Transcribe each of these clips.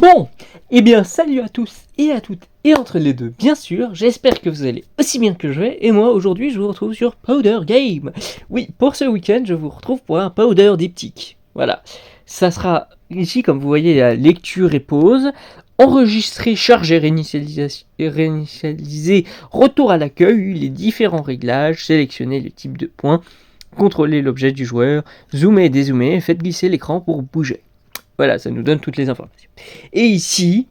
Bon, eh bien salut à tous et à toutes et entre les deux bien sûr, j'espère que vous allez aussi bien que je vais, et moi aujourd'hui je vous retrouve sur Powder Game. Oui, pour ce week-end je vous retrouve pour un Powder diptyque. Voilà, ça sera ici comme vous voyez la lecture et pause, enregistrer, charger, réinitialiser, retour à l'accueil, les différents réglages, sélectionner le type de points, contrôler l'objet du joueur, zoomer et dézoomer, faites glisser l'écran pour bouger. Voilà, ça nous donne toutes les informations. Et ici,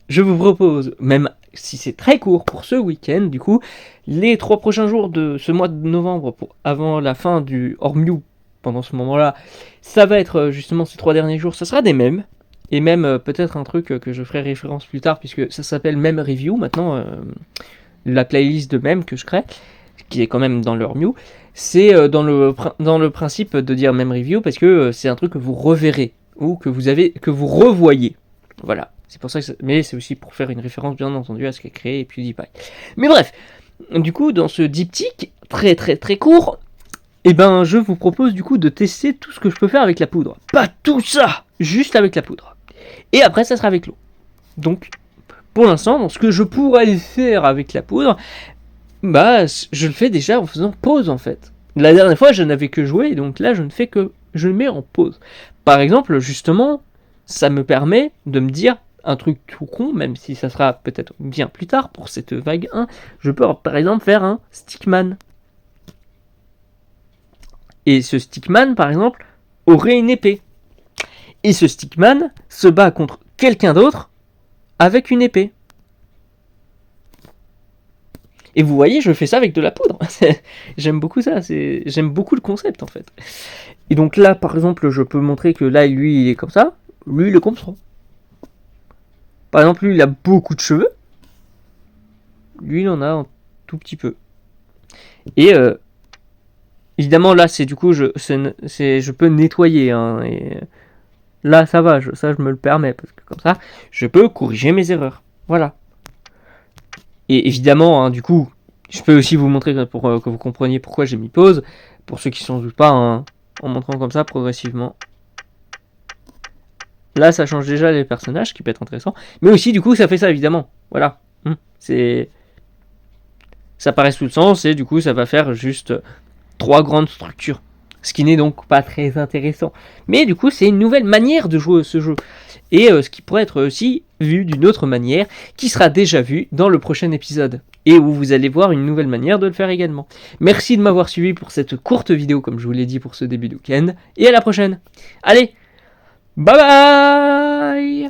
je vous propose, même si c'est très court pour ce week-end, du coup, les 3 prochains jours de ce mois de novembre, avant la fin du hors-mew, pendant ce moment-là, ça va être justement ces 3 derniers jours, ça sera des mèmes, et même peut-être un truc que je ferai référence plus tard, puisque ça s'appelle Meme Review, maintenant, la playlist de mèmes que je crée, qui est quand même dans le hors-mew, c'est dans le principe de dire Meme Review, parce que c'est un truc que vous reverrez, ou que vous revoyez. Voilà, c'est pour ça que mais c'est aussi pour faire une référence bien entendu à ce qu'a créé PewDiePie. Mais bref, du coup dans ce diptyque très très très court, eh ben je vous propose du coup de tester tout ce que je peux faire avec la poudre. Pas tout ça, juste avec la poudre. Et après ça sera avec l'eau. Donc pour l'instant, dans ce que je pourrais faire avec la poudre, bah je le fais déjà en faisant pause en fait. La dernière fois je n'avais que joué, donc là je ne fais que je le mets en pause. Par exemple, justement, ça me permet de me dire un truc tout con, même si ça sera peut-être bien plus tard pour cette vague 1, je peux par exemple faire un stickman. Et ce stickman, par exemple, aurait une épée. Et ce stickman se bat contre quelqu'un d'autre avec une épée. Et vous voyez, je fais ça avec de la poudre. J'aime beaucoup ça, j'aime beaucoup le concept en fait. Et donc là, par exemple, je peux montrer que là, lui, il est comme ça. Lui, il est comme ça. Par exemple, lui, il a beaucoup de cheveux. Lui, il en a un tout petit peu. Et évidemment, là, c'est du coup, je peux nettoyer. Hein, et là, ça va, ça, je me le permets. Parce que comme ça, je peux corriger mes erreurs. Voilà. Et évidemment, hein, du coup, je peux aussi vous montrer pour que vous compreniez pourquoi j'ai mis pause. Pour ceux qui ne s'en doutent pas, hein, en montrant comme ça progressivement. Là, ça change déjà les personnages, qui peut être intéressant. Mais aussi, du coup, ça fait ça, évidemment. Voilà. Ça paraît sous le sens, et du coup, ça va faire juste 3 grandes structures. Ce qui n'est donc pas très intéressant. Mais du coup, c'est une nouvelle manière de jouer ce jeu. Et ce qui pourrait être aussi vu d'une autre manière, qui sera déjà vu dans le prochain épisode. Et où vous allez voir une nouvelle manière de le faire également. Merci de m'avoir suivi pour cette courte vidéo, comme je vous l'ai dit pour ce début de week-end. Et à la prochaine. Allez, bye bye!